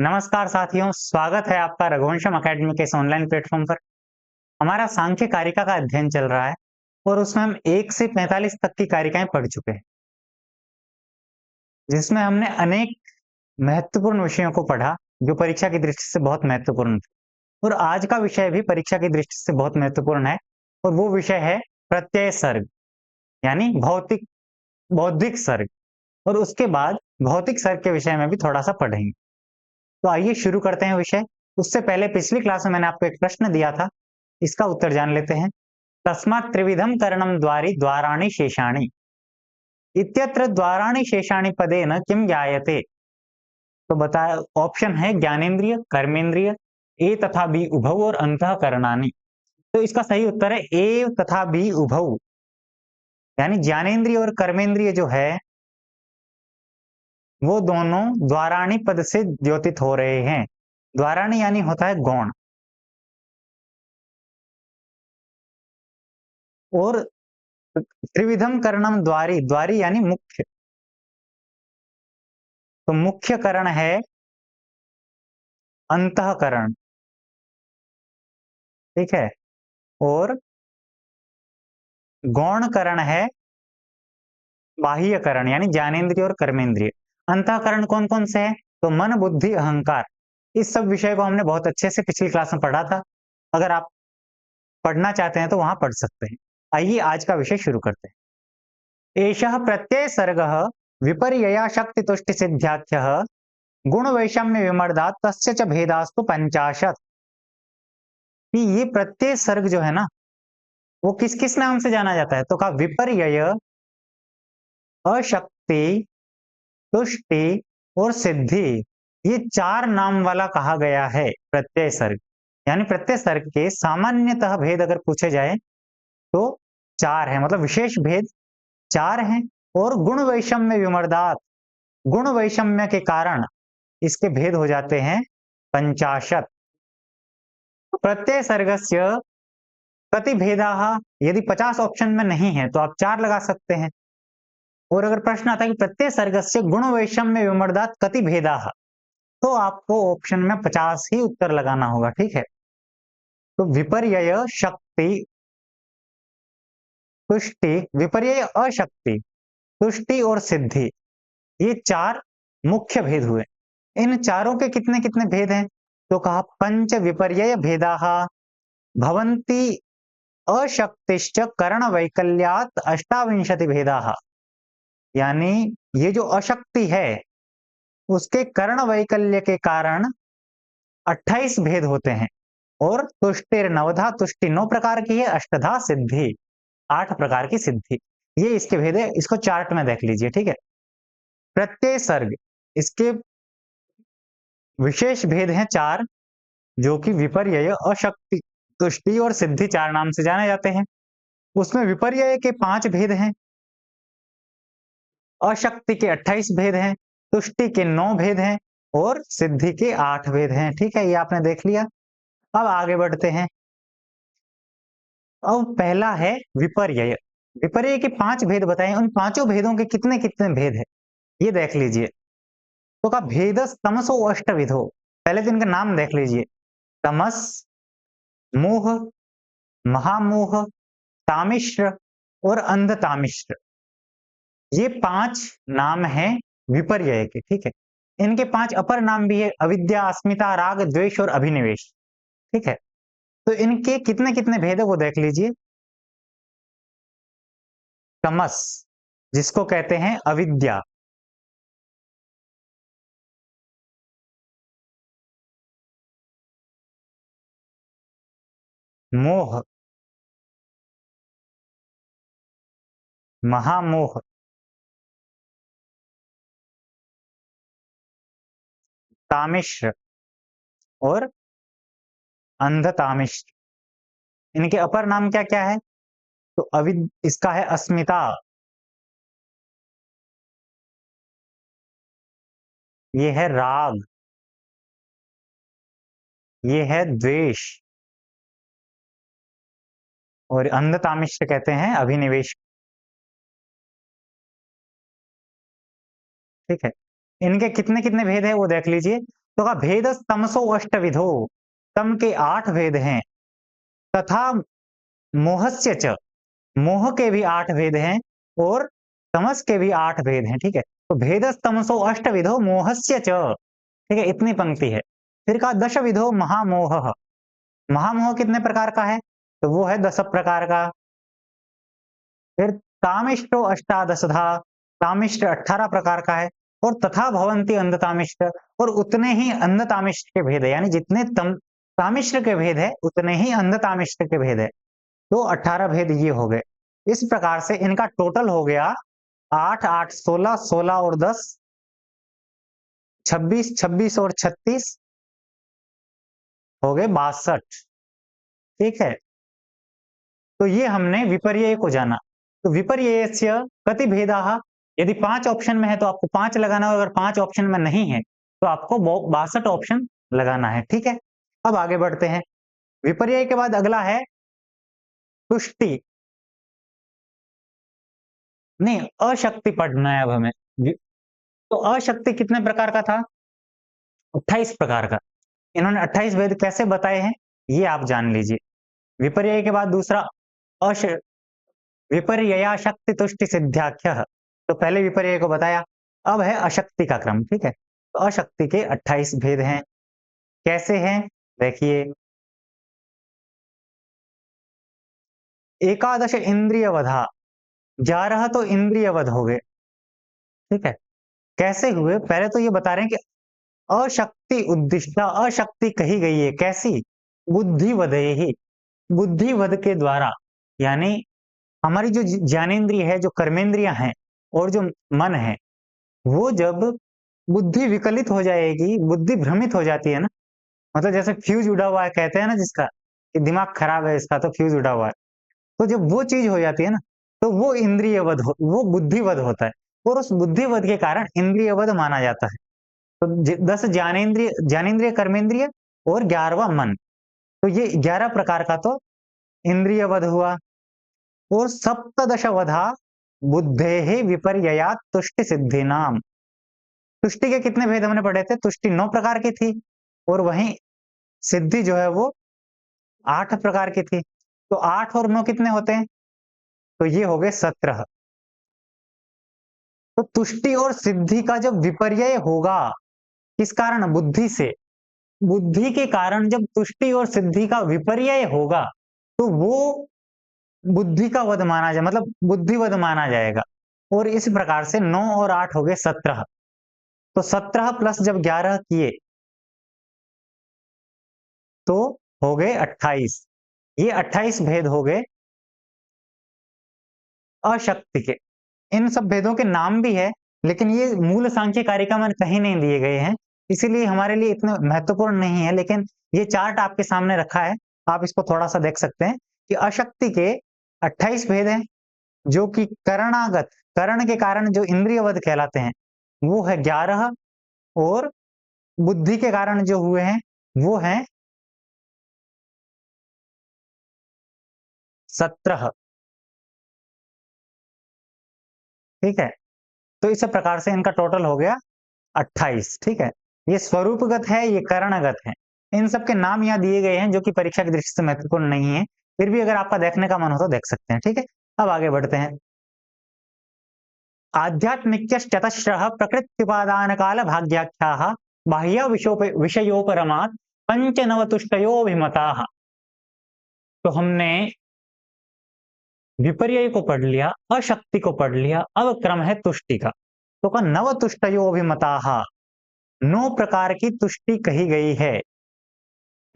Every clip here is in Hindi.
नमस्कार साथियों, स्वागत है आपका रघुवंशम अकेडमी के इस ऑनलाइन प्लेटफॉर्म पर। हमारा सांख्य कारिका का अध्ययन चल रहा है और उसमें हम 1 से 45 तक की कारिकाएं पढ़ चुके हैं, जिसमें हमने अनेक महत्वपूर्ण विषयों को पढ़ा जो परीक्षा की दृष्टि से बहुत महत्वपूर्ण थे। और आज का विषय भी परीक्षा की दृष्टि से बहुत महत्वपूर्ण है और वो विषय है प्रत्यय सर्ग, यानी भौतिक बौद्धिक सर्ग। और उसके बाद भौतिक सर्ग के विषय में भी थोड़ा सा पढ़ेंगे। तो आइए शुरू करते हैं विषय। उससे पहले पिछली क्लास में मैंने आपको एक प्रश्न दिया था, इसका उत्तर जान लेते हैं। तस्मात् त्रिविधम करणम द्वारि द्वाराणि शेषाणि इत्यत्र द्वाराणि शेषाणि पदेन किम ज्ञायते। तो बताया, ऑप्शन है ज्ञानेन्द्रिय, कर्मेंद्रिय, ए तथा बी उभौ और अंतःकरणानि। तो इसका सही उत्तर है ए तथा बी उभौ, यानी ज्ञानेन्द्रिय और कर्मेंद्रिय जो है वो दोनों द्वाराणि पद से द्योतित हो रहे हैं। द्वाराणि यानी होता है गौण, और त्रिविधम करणम द्वारी, द्वारी यानी मुख्य, तो मुख्य करण है अंतःकरण, ठीक है। और गौण करण है बाह्य करण, यानी ज्ञानेन्द्रिय और कर्मेंद्रिय। अंतःकरण कौन कौन से हैं? तो मन, बुद्धि, अहंकार। इस सब विषय को हमने बहुत अच्छे से पिछली क्लास में पढ़ा था। अगर आप पढ़ना चाहते हैं तो वहां पढ़ सकते हैं। आइए आज का विषय शुरू करते हैं। एषः प्रत्यय सर्गः विपर्यया शक्ति तुष्टि सिद्ध्याख्यः गुण वैषम्य विमर्दात् तस्य च भेदास्तु 50। कि ये प्रत्यय सर्ग जो है ना, वो किस किस नाम से जाना जाता है? तो कहा विपर्यय, अशक्ति, तुष्टि और सिद्धि। ये 4 नाम वाला कहा गया है प्रत्यय सर्ग। यानी प्रत्यय सर्ग के सामान्यतः भेद अगर पूछे जाए तो 4 है, मतलब विशेष भेद 4 हैं। और गुण वैषम्य विमर्दात, गुण वैषम्य के कारण इसके भेद हो जाते हैं 50। प्रत्यय सर्गस्य कति भेदाः, यदि 50 ऑप्शन में नहीं है तो आप 4 लगा सकते हैं। और अगर प्रश्न आता है कि प्रत्यय सर्गस्य गुण वैषम्य विमर्दात कति भेदाः, तो आपको ऑप्शन में 50 ही उत्तर लगाना होगा, ठीक है। तो विपर्यय, शक्ति, तुष्टि, विपर्यय, अशक्ति, तुष्टि और सिद्धि, ये 4 मुख्य भेद हुए। इन चारों के कितने कितने भेद हैं? तो कहा पंच विपर्यय भेदाः भवन्ति अशक्तिश्च कर्ण वैकल्यात अष्टाविंशति भेदाः। यानी ये जो अशक्ति है उसके कर्ण वैकल्य के कारण 28 भेद होते हैं। और तुष्टिर नवधा, तुष्टि 9 प्रकार की है, अष्टधा सिद्धि 8 प्रकार की सिद्धि। ये इसके भेद है, इसको चार्ट में देख लीजिए, ठीक है। प्रत्यय सर्ग, इसके विशेष भेद हैं 4, जो कि विपर्यय, अशक्ति, तुष्टि और सिद्धि 4 नाम से जाने जाते हैं। उसमें विपर्यय के 5 भेद हैं, अशक्ति के 28 भेद हैं, तुष्टि के 9 भेद हैं और सिद्धि के 8 भेद हैं, ठीक है। ये आपने देख लिया। अब आगे बढ़ते हैं। अब पहला है विपर्यय। विपर्यय के 5 भेद बताए, उन पांचों भेदों के कितने कितने भेद है ये देख लीजिए। तो का भेदस तमसो अष्टविधो, पहले तो इनका नाम देख लीजिए। तमस, मोह, महामोह, तामिश्र और अंधतामिश्र, ये 5 नाम हैं विपर्यय के, ठीक है। इनके 5 अपर नाम भी है, अविद्या, अस्मिता, राग, द्वेष और अभिनिवेश, ठीक है। तो इनके कितने कितने भेद है वो देख लीजिए। तमस, जिसको कहते हैं अविद्या, मोह, महामोह, तामिश्र और अंधतामिश्र। इनके अपर नाम क्या क्या है? तो इसका है अस्मिता, ये है राग, ये है द्वेष, और अंधतामिश्र कहते हैं अभिनिवेश, ठीक है। इनके कितने कितने भेद है वो देख लीजिए। तो का भेद तमसो अष्टविधो, तम के 8 भेद हैं, तथा मोहस्य च, मोह के भी 8 भेद हैं और तमस के भी 8 भेद हैं, ठीक है। तो भेदस्तमसो अष्टविधो मोहस्य च, ठीक है, इतनी पंक्ति है। फिर कहा दशविधो महामोहः, महामोह कितने प्रकार का है, तो वो है 10 प्रकार का। फिर तामिष्टो अष्टादशधा, तामिष्ट 18 प्रकार का है। और तथा भवन्ति अंधतामिष्ट, और उतने ही अंधतामिष्ट के भेद है, यानी जितने तामिष्ट के भेद है उतने ही अंधतामिष्ट के भेद है। तो 18 भेद ये हो गए। इस प्रकार से इनका टोटल हो गया 8, 8, 16, 16 और 10, 26, 26 और 36 हो गए 62, ठीक है। तो ये हमने विपर्यय को जाना। तो विपर्ययस्य कति भेदाः, यदि 5 ऑप्शन में है तो आपको 5 लगाना है, अगर 5 ऑप्शन में नहीं है तो आपको 62 ऑप्शन लगाना है, ठीक है। अब आगे बढ़ते हैं। विपर्यय के बाद अगला है तुष्टि, नहीं अशक्ति पढ़ना है अब हमें। तो अशक्ति कितने प्रकार का था, 28 प्रकार का। इन्होंने 28 भेद कैसे बताए हैं ये आप जान लीजिए। विपर्यय के बाद दूसरा अश विपर्यया शक्ति तुष्टि सिद्ध्याख्य, तो पहले विपर्यय को बताया, अब है अशक्ति का क्रम, ठीक है। तो अशक्ति के 28 भेद हैं, कैसे हैं देखिए। एकादश इंद्रिय वधा, 11 तो इंद्रिय वध हो गए, ठीक है। कैसे हुए, पहले तो ये बता रहे हैं कि अशक्ति उद्दिष्टा, अशक्ति कही गई है कैसी, बुद्धिवधे ही, बुद्धिवध के द्वारा, यानी हमारी जो ज्ञानेन्द्रिय है, जो कर्मेंद्रियां हैं और जो मन है, वो जब बुद्धि विकलित हो जाएगी, बुद्धि भ्रमित हो जाती है ना, मतलब जैसे फ्यूज उड़ा हुआ है कहते हैं ना जिसका, कि दिमाग खराब है इसका तो फ्यूज उड़ा हुआ है, तो जब वो चीज हो जाती है ना, तो वो इंद्रियवध वो बुद्धिवध होता है, और उस बुद्धिवध के कारण इंद्रियवध माना जाता है। तो 10 ज्ञानेन्द्रिय, ज्ञानेन्द्रिय कर्मेंद्रिय और 11वां मन, तो ये 11 प्रकार का तो इंद्रियवध हुआ। और सप्तदश वधा बुद्धे विपर्ययात तुष्टि सिद्धि नाम, तुष्टि के कितने भेद हमने पढ़े थे, तुष्टि 9 प्रकार की थी, और वहीं सिद्धि जो है वो 8 प्रकार की थी। तो 8 और 9 कितने होते हैं, तो ये हो गए 17। तो तुष्टि और सिद्धि का जब विपर्यय होगा, किस कारण, बुद्धि से, बुद्धि के कारण जब तुष्टि और सिद्धि का विपर्यय होगा, तो वो बुद्धि का वध माना जाए, मतलब बुद्धिवध माना जाएगा। और इस प्रकार से 9 और 8 हो गए 17। तो 17 प्लस जब 11 किए तो हो गए 28। ये 28 भेद हो गए अशक्ति के। इन सब भेदों के नाम भी है, लेकिन ये मूल सांख्य कारिका में कहीं नहीं दिए गए हैं, इसीलिए हमारे लिए इतने महत्वपूर्ण नहीं है। लेकिन ये चार्ट आपके सामने रखा है, आप इसको थोड़ा सा देख सकते हैं कि अशक्ति के 28 भेद हैं, जो कि करणागत, करण के कारण जो इंद्रियवध कहलाते हैं वो है 11, और बुद्धि के कारण जो हुए हैं वो हैं 17, ठीक है। तो इस प्रकार से इनका टोटल हो गया 28, ठीक है। ये स्वरूपगत है, ये करणगत है। इन सब के नाम यहाँ दिए गए हैं जो कि परीक्षा की दृष्टि से महत्वपूर्ण नहीं है, फिर भी अगर आपका देखने का मन हो तो देख सकते हैं, ठीक है। अब आगे बढ़ते हैं। आध्यात्मिक्यश्चतस्रः प्रकृत्युपादान काल भाग्याख्याः बाह्य विषयोपरमात् पंचनवतुष्टयोभिमताः। तो हमने विपर्यय को पढ़ लिया, अशक्ति को पढ़ लिया, अब क्रम है तुष्टि का। तो का नवतुष्टयोभिमताः, 9 प्रकार की तुष्टि कही गई है।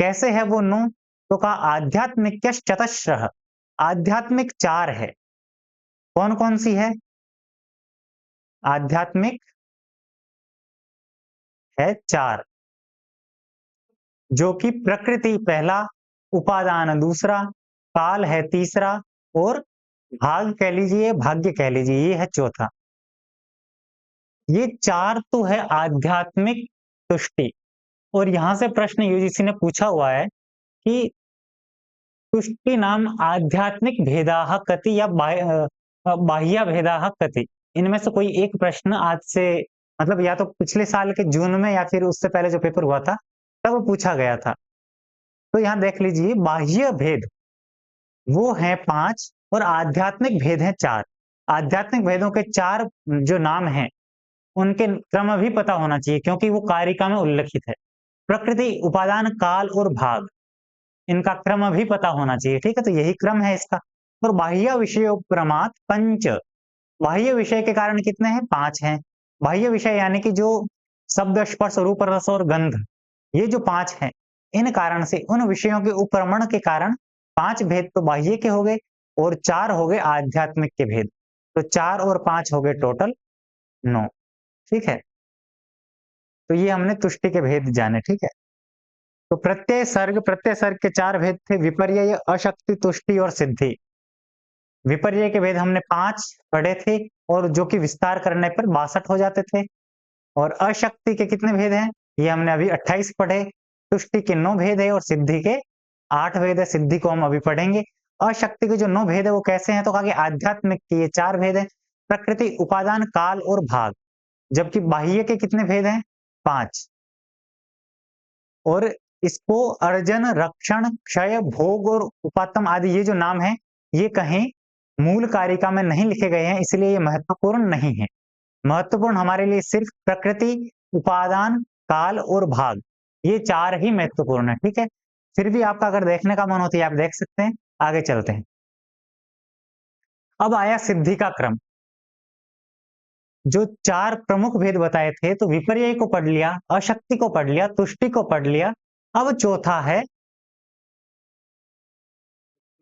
कैसे है वो 9, तो का आध्यात्मिक्यश्चतस्रः, आध्यात्मिक 4 है। कौन कौन सी है, आध्यात्मिक है 4, जो कि प्रकृति पहला, उपादान दूसरा, काल है तीसरा, और भाग कह लीजिए, भाग्य कह लीजिए, ये है चौथा। ये 4 तो है आध्यात्मिक तुष्टि। और यहां से प्रश्न यूजीसी ने पूछा हुआ है कि तुष्टि नाम आध्यात्मिक भेदाः कति या बाह्य भेदाः कति, इनमें से कोई एक प्रश्न आज से मतलब या तो पिछले साल के जून में या फिर उससे पहले जो पेपर हुआ था, तब पूछा गया था। तो यहाँ देख लीजिए, बाह्य भेद वो हैं 5 और आध्यात्मिक भेद हैं 4। आध्यात्मिक भेदों के 4 जो नाम हैं, उनके क्रम भी पता होना चाहिए क्योंकि वो कारिका में उल्लिखित है। प्रकृति, उपादान, काल और भाग, इनका क्रम भी पता होना चाहिए, ठीक है? तो यही क्रम है इसका। और बाह्य विषयोपरमात् पंच, बाह्य विषय के कारण कितने हैं? 5 हैं। बाह्य विषय यानी कि जो शब्द, स्पर्श, रूप, रस और गंध, ये जो 5 हैं, इन कारण से उन विषयों के उपरमण के कारण 5 भेद तो बाह्य के हो गए और 4 हो गए आध्यात्मिक के भेद। तो 4 और 5 हो गए टोटल 9, ठीक है? तो ये हमने तुष्टि के भेद जाने, ठीक है? तो प्रत्यय सर्ग के 4 भेद थे, विपर्यय, अशक्ति, तुष्टि और सिद्धि। विपर्यय के भेद हमने 5 पढ़े थे और जो कि विस्तार करने पर 62 हो जाते थे। और अशक्ति के कितने भेद हैं? ये हमने अभी 28 पढ़े। तुष्टि के 9 भेद है और सिद्धि के 8 भेद है। सिद्धि को हम अभी पढ़ेंगे। अशक्ति के जो 9 भेद है वो कैसे हैं? तो आगे आध्यात्मिक के ये 4 भेद है, प्रकृति, उपादान, काल और भाग। जबकि बाह्य के कितने भेद हैं? 5। और इसको अर्जन, रक्षण, क्षय, भोग और उपात्तम आदि ये जो नाम है, ये कहीं मूल कारिका में नहीं लिखे गए हैं, इसलिए ये महत्वपूर्ण नहीं है। महत्वपूर्ण हमारे लिए सिर्फ प्रकृति, उपादान, काल और भाग, ये 4 ही महत्वपूर्ण है, ठीक है? फिर भी आपका अगर देखने का मन हो तो ये आप देख सकते हैं। आगे चलते हैं। अब आया सिद्धि का क्रम। जो 4 प्रमुख भेद बताए थे, तो विपर्यय को पढ़ लिया, अशक्ति को पढ़ लिया, तुष्टि को पढ़ लिया। अब चौथा है,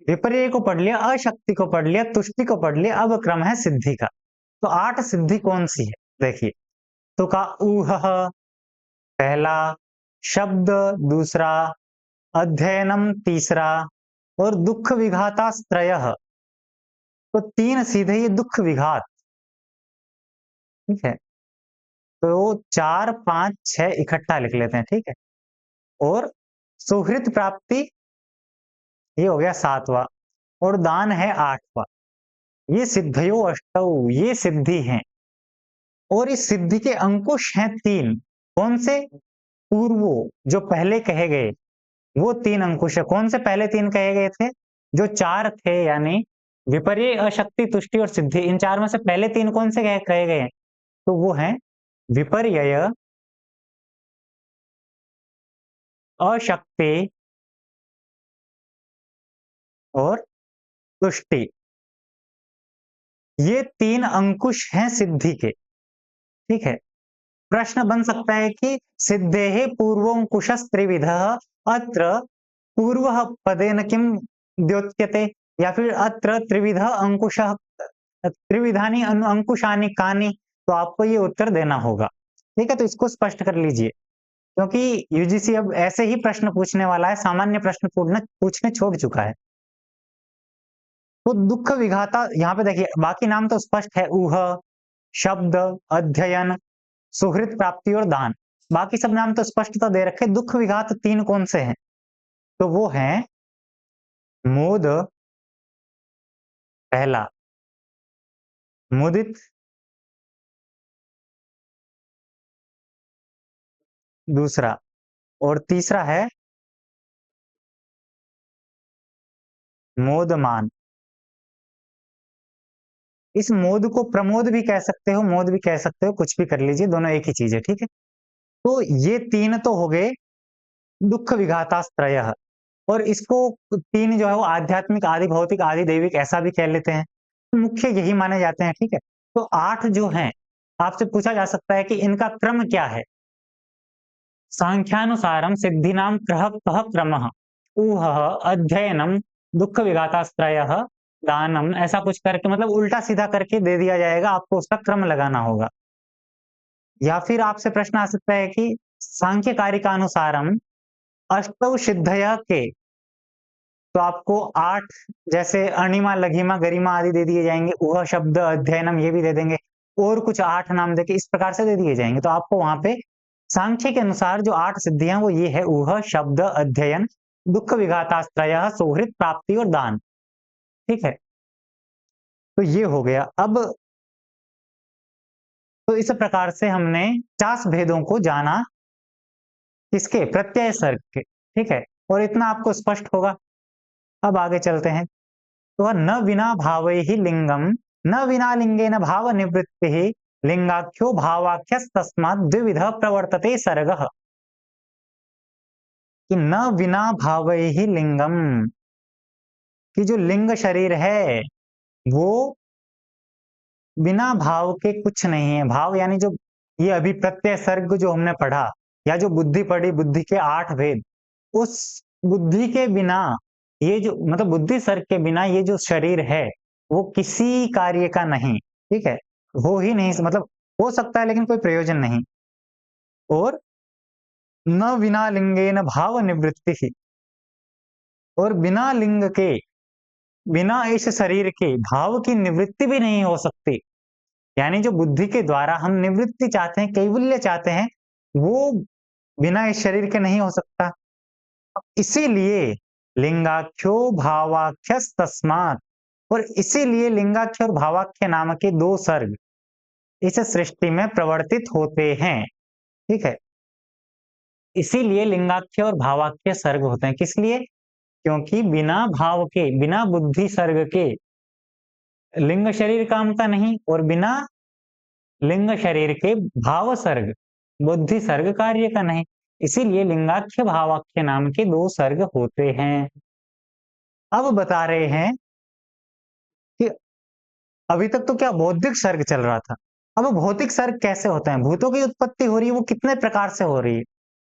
विपर्यय को पढ़ लिया, अशक्ति को पढ़ लिया, तुष्टि को पढ़ लिया, अब क्रम है सिद्धि का। तो 8 सिद्धि कौन सी है? देखिए, तो का ऊहः पहला, शब्द दूसरा, अध्ययनम तीसरा और दुःख विघातास्त्रयः। तो 3 सीधे ये दुःख विघात, ठीक है? तो 4, 5, 6 इकट्ठा लिख लेते हैं, ठीक है? और सुहृत प्राप्ति, ये हो गया 7वां और दान है 8वां। ये सिद्धयो अष्टौ, ये सिद्धि हैं। और इस सिद्धि के अंकुश हैं 3। कौन से? पूर्वो, जो पहले कहे गए, वो 3 अंकुश है। कौन से पहले 3 कहे गए थे? जो 4 थे, यानी विपर्य, अशक्ति, तुष्टि और सिद्धि। इन 4 में से पहले 3 कौन से कहे गए हैं? तो वो हैं विपर्यय, अशक्ति और तुष्टि। ये 3 अंकुश हैं सिद्धि के, ठीक है? प्रश्न बन सकता है कि सिद्धेः पूर्वोंकुशस्त्रिविधः, अत्र पूर्वः पदेन किं द्योत्यते? या फिर अत्र त्रिविधः अंकुशः, त्रिविधानि अंकुशानि कानि? तो आपको ये उत्तर देना होगा, ठीक है? तो इसको स्पष्ट कर लीजिए, क्योंकि यूजीसी अब ऐसे ही प्रश्न पूछने वाला है, सामान्य प्रश्न पूछने छोड़ चुका है। तो दुःख विघाता, यहाँ पे देखिए बाकी नाम तो स्पष्ट है, ऊह, शब्द, अध्ययन, सुहृत प्राप्ति और दान। बाकी सब नाम तो स्पष्टता दे रखे। दुःख विघात 3 कौन से हैं? तो वो हैं मोद पहला, मुदित दूसरा और तीसरा है मोदमान। इस मोद को प्रमोद भी कह सकते हो, मोद भी कह सकते हो, कुछ भी कर लीजिए, दोनों एक ही चीज है, ठीक है? तो ये 3 तो हो गए दुःख विघातास्त्रयः। और इसको 3 जो है वो आध्यात्मिक, आदि भौतिक, आदि दैविक ऐसा भी कह लेते हैं। मुख्य यही माने जाते हैं, ठीक है? तो 8 जो हैं, आपसे पूछा जा सकता है कि इनका क्रम क्या है? सांख्यानुसारम सिद्धीनाम कः क्रमः? ऊहः, अध्ययनम, दुःख विघातास्त्रयः, दानम, ऐसा कुछ करके, मतलब उल्टा सीधा करके दे दिया जाएगा, आपको उसका क्रम लगाना होगा। या फिर आपसे प्रश्न आ सकता है कि सांख्य कारिकानुसारम अष्टौ सिद्धयः के? तो आपको 8, जैसे अणिमा, लघिमा, गरिमा आदि दे दिए जाएंगे, ऊह, शब्द, अध्ययनम ये भी दे देंगे, और कुछ 8 नाम देके इस प्रकार से दे दिए जाएंगे। तो आपको वहां पे सांख्य के अनुसार जो 8 सिद्धियां वो ये है, ऊह, शब्द, अध्ययन, दुःख विघातास्त्रयः, सौहृद, प्राप्ति और दान, ठीक है? तो ये हो गया। अब तो इस प्रकार से हमने 50 भेदों को जाना, किसके? प्रत्यय सर्ग के, ठीक है? और इतना आपको स्पष्ट होगा। अब आगे चलते हैं। तो न विना भावैहि लिंगम, न विना लिंगेन भाव निवृत्तिः, लिंगाख्यो भावाख्यस्तस्मात् द्विविधः प्रवर्तते सर्गः। कि न विना भावैहि लिंगम, कि जो लिंग शरीर है वो बिना भाव के कुछ नहीं है। भाव यानी जो ये अभी प्रत्यय सर्ग जो हमने पढ़ा, या जो बुद्धि पढ़ी, बुद्धि के 8 भेद, उस बुद्धि के बिना, ये जो मतलब बुद्धि सर्ग के बिना ये जो शरीर है वो किसी कार्य का नहीं, ठीक है? हो ही नहीं, मतलब हो सकता है लेकिन कोई प्रयोजन नहीं। और न विना लिंगेन भाव निवृत्ति, और बिना लिंग के, बिना इस शरीर के भाव की निवृत्ति भी नहीं हो सकती। यानी जो बुद्धि के द्वारा हम निवृत्ति चाहते हैं, कैवल्य चाहते हैं, वो बिना इस शरीर के नहीं हो सकता। इसीलिए लिंगाख्यो भावाख्यस तस्मात्, और इसीलिए लिंगाख्य और भावाख्य नाम के 2 सर्ग इस सृष्टि में प्रवर्तित होते हैं, ठीक है? इसीलिए लिंगाख्य और भावाख्य सर्ग होते हैं। किस लिए? क्योंकि बिना भाव के, बिना बुद्धि सर्ग के लिंग शरीर काम का नहीं, और बिना लिंग शरीर के भाव सर्ग, बुद्धि सर्ग कार्य का नहीं। इसीलिए लिंगाख्य भावाख्य नाम के 2 सर्ग होते हैं। अब बता रहे हैं कि अभी तक तो क्या बौद्धिक सर्ग चल रहा था, अब भौतिक सर्ग कैसे होते हैं, भूतों की उत्पत्ति हो रही है, वो कितने प्रकार से हो रही है,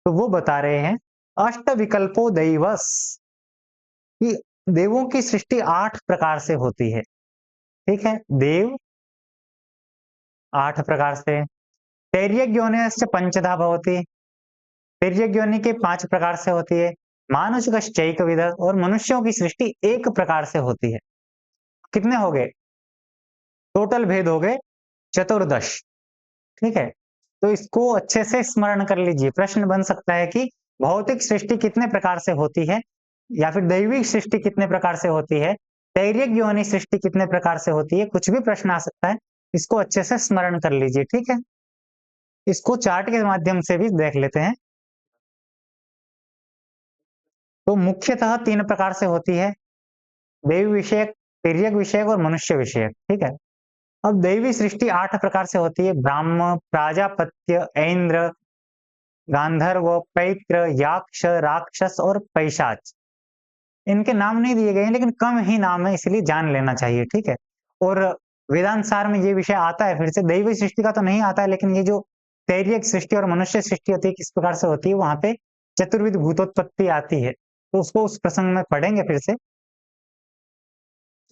तो वो बता रहे हैं। अष्ट विकल्पो दैवस, कि देवों की सृष्टि 8 प्रकार से होती है, ठीक है? देव 8 प्रकार से। तैर्यग्योनिश्च पंचधा भवति, तिर्यग्योनि के 5 प्रकार से होती है। मानुषकश्चैकविद, और मनुष्यों की सृष्टि 1 प्रकार से होती है। कितने हो गए? टोटल भेद हो गए 14, ठीक है? तो इसको अच्छे से स्मरण कर लीजिए। प्रश्न बन सकता है कि भौतिक सृष्टि कितने प्रकार से होती है, या फिर दैविक सृष्टि कितने प्रकार से होती है, तैर्यक योनि सृष्टि कितने प्रकार से होती है, कुछ भी प्रश्न आ सकता है। इसको अच्छे से स्मरण कर लीजिए, ठीक है? इसको चार्ट के माध्यम से भी देख लेते हैं। तो मुख्यतः 3 प्रकार से होती है, देवी विषयक, तिर्यक विषयक और मनुष्य विषयक, ठीक है? अब दैवी सृष्टि 8 प्रकार से होती है। ब्राह्म, प्राजापत्य, ऐन्द्र, गांधर्व, पैत्र, याक्ष, राक्षस और पैशाच। इनके नाम नहीं दिए गए हैं, लेकिन कम ही नाम है, इसलिए जान लेना चाहिए, ठीक है? और वेदांत सार में ये विषय आता है फिर से। दैवी सृष्टि का तो नहीं आता है, लेकिन ये जो तैर्यक सृष्टि और मनुष्य सृष्टि होती है, किस प्रकार से होती है, वहां पे चतुर्विध भूतोत्पत्ति आती है, तो उसको उस प्रसंग में पढ़ेंगे फिर से।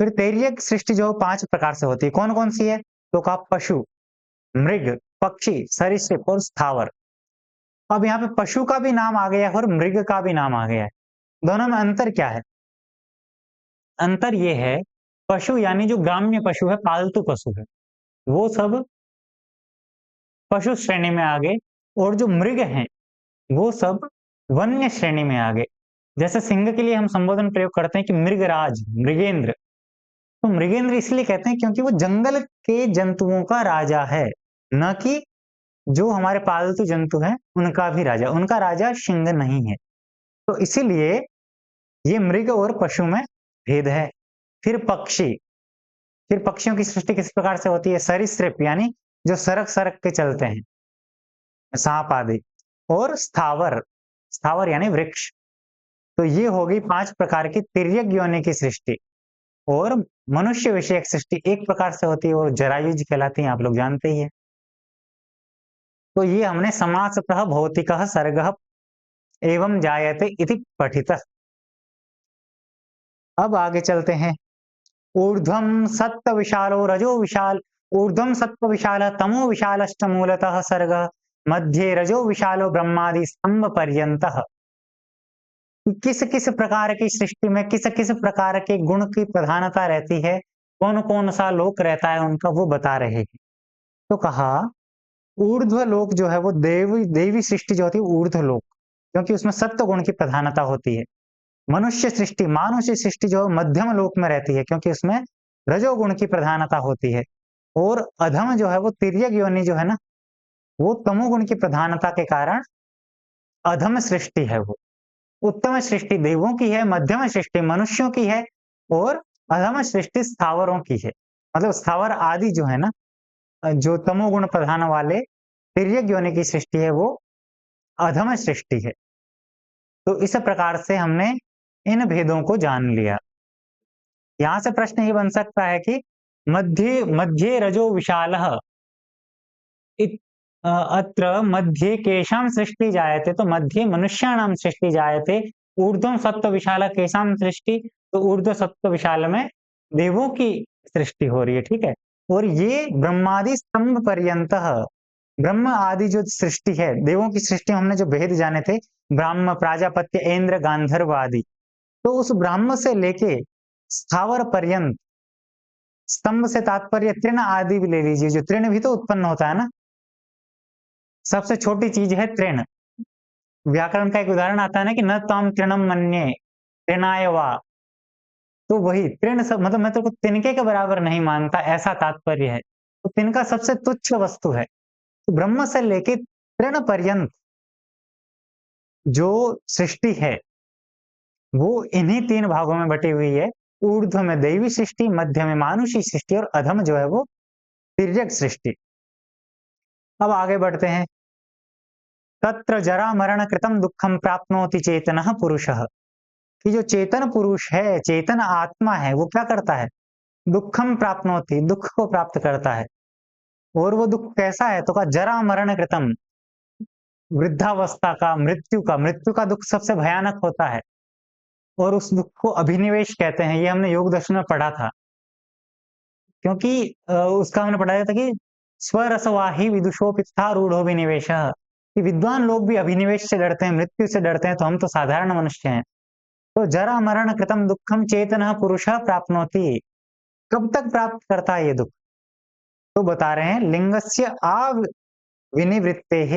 फिर तैर्यक सृष्टि जो 5 प्रकार से होती है, कौन कौन सी है? तो कहा पशु, मृग, पक्षी, सरीसृप और स्थावर। अब यहाँ पे पशु का भी नाम आ गया है और मृग का भी नाम आ गया है। दोनों में अंतर क्या है? अंतर ये है, पशु यानी जो ग्राम्य पशु है, पालतू पशु है, वो सब पशु श्रेणी में आ गए, और जो मृग हैं वो सब वन्य श्रेणी में आ गए। जैसे सिंह के लिए हम संबोधन प्रयोग करते हैं कि मृगराज, मृगेंद्र। तो मृगेंद्र इसलिए कहते हैं क्योंकि वो जंगल के जंतुओं का राजा है, न कि जो हमारे पालतू जंतु हैं उनका भी राजा। उनका राजा सिंह नहीं है, तो इसीलिए ये मृग और पशु में भेद है। फिर पक्षी, फिर पक्षियों की सृष्टि किस प्रकार से होती है? सरीसृप यानी जो सरक सरक के चलते हैं, सांप आदि। और स्थावर, स्थावर यानी वृक्ष। तो ये हो गई 5 प्रकार की तिर्यक योनि की सृष्टि। और मनुष्य विषयक सृष्टि 1 प्रकार से होती है, और जरायुज कहलाती है, आप लोग जानते ही है। तो ये हमने समासतः भौतिकः सर्गः एवं जायते इति पठितः। अब आगे चलते हैं। ऊर्ध्वं सत्त्व विशालो रजो विशाल, ऊर्ध्वं सत्त्व विशाल तमो विशालश्च मूलतः सर्गः, मध्ये रजो विशालो ब्रह्मादि स्तंभ पर्यंतः। किस किस प्रकार की सृष्टि में किस किस प्रकार के गुण की प्रधानता रहती है, कौन कौन सा लोक रहता है उनका, वो बता रहे हैं। तो कहा ऊर्ध्व लोक जो है वो देवी देवी सृष्टि जो होती है ऊर्ध्व लोक, क्योंकि उसमें सत्व गुण की प्रधानता होती है। मनुष्य सृष्टि, मानुष्य सृष्टि जो मध्यम लोक में रहती है, क्योंकि उसमें रजोगुण की प्रधानता होती है। और अधम जो है वो तिर्यक योनि जो है ना, वो तमोगुण की प्रधानता के कारण अधम सृष्टि है वो। उत्तम सृष्टि देवों की है, मध्यम सृष्टि मनुष्यों की है और अधम सृष्टि स्थावरों की है। मतलब स्थावर आदि जो है ना, जो तमोगुण प्रधान वाले तिर्यक योनि की सृष्टि है वो अधम सृष्टि है। तो इस प्रकार से हमने इन भेदों को जान लिया। यहाँ से प्रश्न ये बन सकता है कि मध्ये मध्ये रजो विशालः इत अत्र मध्ये केषां सृष्टि जायते, तो मध्ये मनुष्याणां सृष्टि जायते, ऊर्ध्वं सत्त्व विशाल केषां सृष्टि, तो ऊर्ध्व सत्त्व विशाल में देवों की सृष्टि हो रही है, ठीक है। और ये ब्रह्मादि स्तंभ पर्यंत, ब्रह्म आदि जो सृष्टि है, देवों की सृष्टि हमने जो भेद जाने थे, ब्राह्म प्राजापत्य इंद्र गांधर्व आदि, तो उस ब्राह्म से लेके स्थावर पर्यंत, स्तंभ से तात्पर्य तृण आदि भी ले लीजिए, जो तृण भी तो उत्पन्न होता है ना, सबसे छोटी चीज है तृण। व्याकरण का एक उदाहरण आता है ना कि न ताम तृणम मन्ये तृणाय वा, तो वही तृण सब, मतलब मैं तो तिनके के बराबर नहीं मानता, ऐसा तात्पर्य है। तो तिनका सबसे तुच्छ वस्तु है। तो ब्रह्म से लेके तृण पर्यंत जो सृष्टि है वो इन्हीं तीन भागों में बटी हुई है। ऊर्ध्व में दैवी सृष्टि, मध्य में मानुषी सृष्टि और अधम जो है वो तिर्यक सृष्टि। अब आगे बढ़ते हैं। तत्र जरा मरण कृतम दुखम प्राप्नोति चेतनः पुरुषः, कि जो चेतन पुरुष है, चेतन आत्मा है, वो क्या करता है? दुखम प्राप्नोति, दुख को प्राप्त करता है। और वो दुख कैसा है? तो कहा जरा मरण कृतम, वृद्धावस्था का, मृत्यु का दुख सबसे भयानक होता है। और उस दुख को अभिनिवेश कहते हैं, ये हमने योग दर्शन में पढ़ा था। क्योंकि उसका हमने पढ़ाया था कि स्वरसवाही विदुषोपित्था रूढ़ो विनिवेशः, कि विद्वान लोग भी अभिनिवेश से डरते हैं, मृत्यु से डरते हैं, तो हम तो साधारण मनुष्य हैं। तो जरा मरण कृतम दुखम चेतनः पुरुषः प्राप्नोति, कब तक प्राप्त करता है ये दुख? तो बता रहे हैं लिंगस्य अविनिवृत्तेः,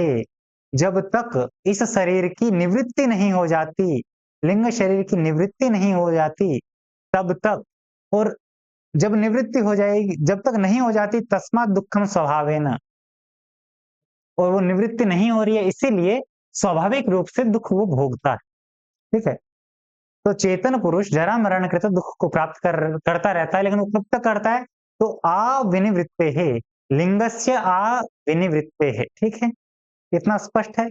जब तक इस शरीर की निवृत्ति नहीं हो जाती, लिंग शरीर की निवृत्ति नहीं हो जाती, तब तक। और जब निवृत्ति हो जाएगी, जब तक नहीं हो जाती, तस्मात् दुःखम स्वभावेन, और वो निवृत्ति नहीं हो रही है इसीलिए स्वाभाविक रूप से दुख वो भोगता है, ठीक है। तो चेतन पुरुष जरा मरण कृत दुख को प्राप्त करता रहता है, लेकिन वो कब तक करता है? तो अविनिवृत्ते है, लिंगस्य अविनिवृत्ते है, ठीक है। इतना स्पष्ट है।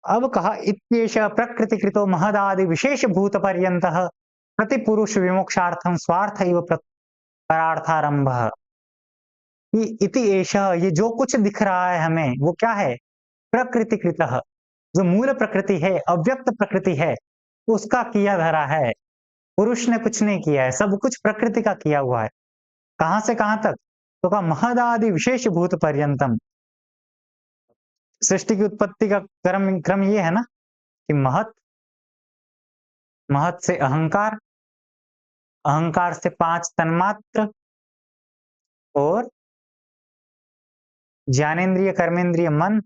अब कहा इत्येष प्रकृति कृतो महदादि विशेष भूत पर्यंत प्रति पुरुष विमोक्षार्थम स्वार्थ इव परार्थारंभ, कि इति एष, ये जो कुछ दिख रहा है हमें वो क्या है? प्रकृति कृतः, जो मूल प्रकृति है, अव्यक्त प्रकृति है, उसका किया धरा है। पुरुष ने कुछ नहीं किया है, सब कुछ प्रकृति का किया हुआ है। कहां से कहां तक? तो कहा महदादि विशेष भूत पर्यंतम, सृष्टि की उत्पत्ति का क्रम क्रम ये है ना कि महत, महत से अहंकार, अहंकार से 5 तन्मात्र, और ज्ञानेन्द्रिय कर्मेंद्रिय मन,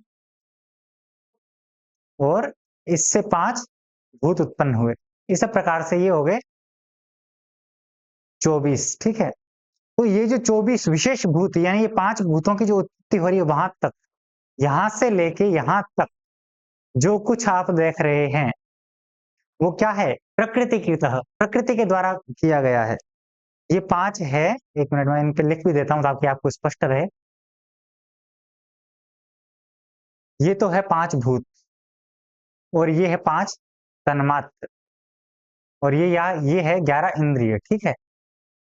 और इससे 5 भूत उत्पन्न हुए। इस प्रकार से ये हो गए 24, ठीक है। तो ये जो 24 विशेष भूत, यानी ये 5 भूतों की जो उत्पत्ति हो रही है वहां तक, यहां से लेके यहां तक जो कुछ आप देख रहे हैं वो क्या है? प्रकृति की तरह, प्रकृति के द्वारा किया गया है। ये 5 है, एक मिनट में इन पे लिख भी देता हूं ताकि आपको स्पष्ट रहे। ये तो है 5 भूत, और ये है 5 तन्मात्र, और ये है 11 इंद्रिय, ठीक है।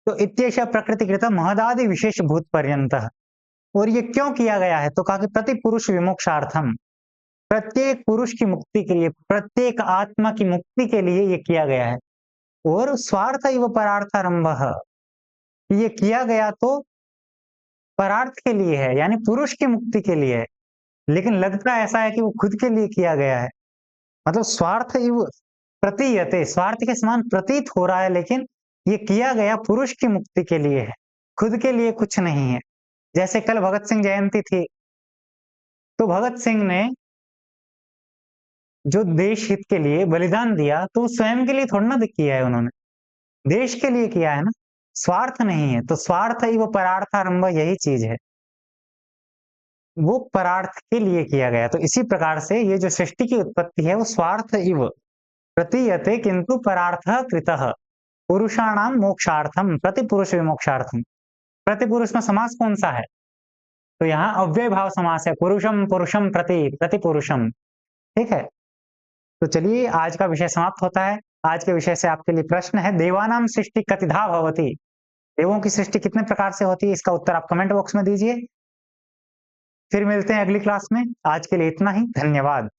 तो इत्येष प्रकृति कृत महदादि विशेष भूत पर्यंत, और ये क्यों किया गया है? तो कहा कि प्रति पुरुष विमोक्षार्थम, प्रत्येक पुरुष की मुक्ति के लिए, प्रत्येक आत्मा की मुक्ति के लिए ये किया गया है। और स्वार्थ इव परार्थारंभ, ये किया गया तो परार्थ के लिए है, यानी पुरुष की मुक्ति के लिए है, लेकिन लगता ऐसा है कि वो खुद के लिए किया गया है। मतलब स्वार्थ इव प्रतीयते, स्वार्थ के समान प्रतीत हो रहा है, लेकिन ये किया गया पुरुष की मुक्ति के लिए है, खुद के लिए कुछ नहीं है। जैसे कल भगत सिंह जयंती थी, तो भगत सिंह ने जो देश हित के लिए बलिदान दिया, तो स्वयं के लिए थोड़ा ना किया है उन्होंने, देश के लिए किया है ना। स्वार्थ नहीं है, तो स्वार्थ इव परार्थारंभ यही चीज़ है। वो परार्थ के लिए किया गया। तो इसी प्रकार से ये जो सृष्टि की उत्पत्ति है वो स्वार्थ इव प्रतीयते किंतु परार्थः कृतः। पुरुषाणाम मोक्षार्थम प्रतिपुरुष विमोक्षार्थम। प्रतिपुरुष में समास कौन-सा है? तो यहाँ अव्यय भाव समास है। पुरुषम पुरुषम प्रति, प्रतिपुरुषम। ठीक है? तो चलिए आज का विषय समाप्त होता है। आज के विषय से आपके लिए प्रश्न है, देवानाम सृष्टि कतिधा भवति? देवों की सृष्टि कितने प्रकार से होती है? इसका उत्तर आप कमेंट बॉक्स में दीजिए। फिर मिलते हैं अगली क्लास में। आज के लिए इतना ही। धन्यवाद।